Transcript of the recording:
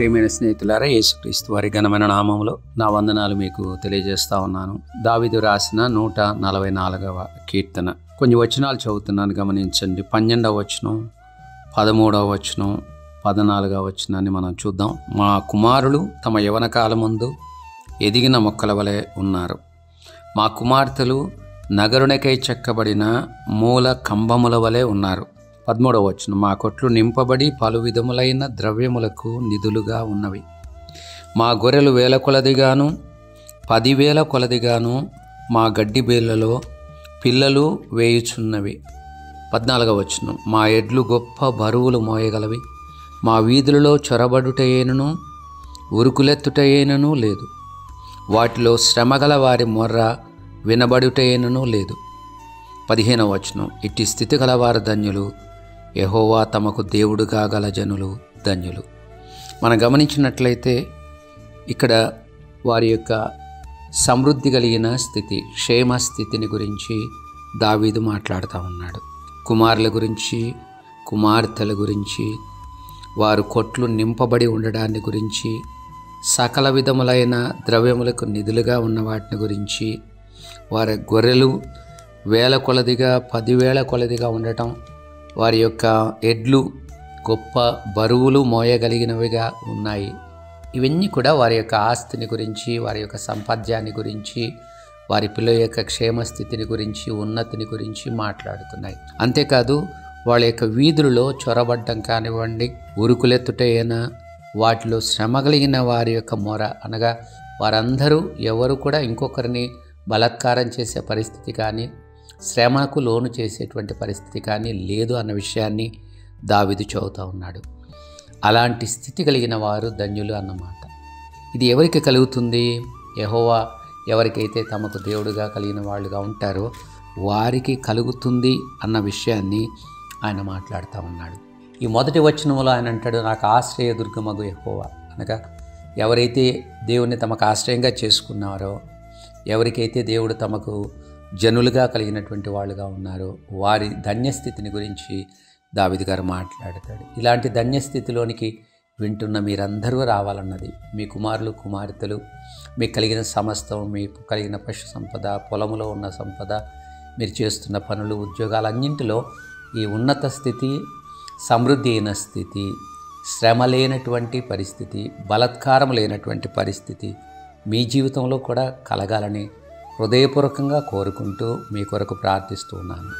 ప్రియమైన స్నేహితులారా, యేసుక్రీస్తు వారి ఘనమైన నామములో నా వందనాలు మీకు తెలియజేస్తా ఉన్నాను. దావీదు రాసిన 144వ కీర్తన. కొన్ని వచనాలు చదువుతున్నాను, గమనించండి. 12వ వచనం, 13వ వచనం, 14వ వచనాన్ని మనం చూద్దాం. మా కుమారులు తమ యవన కాలమందు ఎదిగిన మొక్కల వలె ఉన్నారు. మా కుమార్తెలు నగరునికై చెక్కబడిన మూల కంబముల వలె ఉన్నారు. 13వ వచనం, మా కొట్లు నింపబడి పలు విధములైన ద్రవ్యములకు నిధులుగా ఉన్నవి. మా గొర్రెలు 1000 కొలదిగాను 10,000 కొలదిగాను మా గడ్డి బేళ్లలో పిల్లలు వేయుచున్నవి. 14వ వచనం, మా ఎడ్లు గొప్ప బరువులు మోయగలవి. మా వీధులలో చొరబడుటయేనను ఉరుకులెత్తుటయేనను లేదు. వాటిలో శ్రమగల వారి మొర్ర వినబడుటయేనను లేదు. 15వ వచనం, ఇట్టి స్థితి గలవారు ధన్యులు, యెహోవా తమకు దేవుడుగా గల జనులు ధన్యులు. మనం గమనించినట్లయితే ఇక్కడ వారి యొక్క సమృద్ధి కలిగిన స్థితి, క్షేమ స్థితిని గురించి దావీదు మాట్లాడుతూ ఉన్నాడు. కుమారుల గురించి, కుమార్తెల గురించి, వారు కొట్లు నింపబడి ఉండడాన్ని గురించి, సకల విధములైన ద్రవ్యములకు నిధులుగా ఉన్న వాటిని గురించి, వారి గొర్రెలు 1000 కొలదిగా 10,000 కొలదిగా ఉండటం, వారి యొక్క ఎడ్లు గొప్ప బరువులు మోయగలిగినవిగా ఉన్నాయి. ఇవన్నీ కూడా వారి యొక్క ఆస్తిని గురించి, వారి యొక్క సంపాద్యాన్ని గురించి, వారి పిల్లల యొక్క క్షేమస్థితిని గురించి, ఉన్నతిని గురించి మాట్లాడుతున్నాయి. అంతేకాదు వాళ్ళ యొక్క వీధులలో చొరబడ్డం కానివ్వండి, ఉరుకులెత్తుటైనా, వాటిలో శ్రమ కలిగిన వారి యొక్క మొర, అనగా వారందరూ ఎవరు కూడా ఇంకొకరిని బలాత్కారం చేసే పరిస్థితి కానీ, శ్రమకు లోను చేసేటువంటి పరిస్థితి కానీ లేదు అన్న విషయాన్ని దావీదు చెబుతూ ఉన్నాడు. అలాంటి స్థితి కలిగిన వారు ధన్యులు అన్నమాట. ఇది ఎవరికి కలుగుతుంది? యెహోవా ఎవరికైతే తమకు దేవుడుగా కలిగిన వాళ్ళుగా ఉంటారో వారికి కలుగుతుంది అన్న విషయాన్ని ఆయన మాట్లాడుతూ ఉన్నాడు. ఈ మొదటి వచనంలో ఆయన అంటాడు, నాకు ఆశ్రయ దుర్గమగు యెహోవా. అనగా ఎవరైతే దేవుణ్ణి తమకు ఆశ్రయంగా చేసుకున్నారో, ఎవరికైతే దేవుడు తమకు జనులుగా కలిగినటువంటి వాళ్ళుగా ఉన్నారో వారి ధన్యస్థితిని గురించి దావీదు గారు మాట్లాడతాడు. ఇలాంటి ధన్యస్థితిలోనికి వింటున్న మీరందరూ రావాలన్నది. మీ కుమారులు, కుమార్తెలు, మీకు కలిగిన సమస్తం, మీకు కలిగిన పశు సంపద, పొలములో ఉన్న సంపద, మీరు చేస్తున్న పనులు, ఉద్యోగాలన్నింటిలో ఈ ఉన్నత స్థితి, సమృద్ధి అయిన స్థితి, శ్రమ లేనటువంటి పరిస్థితి, బలాత్కారం లేనటువంటి పరిస్థితి మీ జీవితంలో కూడా కలగాలని హృదయపూర్వకంగా కోరుకుంటూ మీ కొరకు ప్రార్థిస్తూ ఉన్నాను.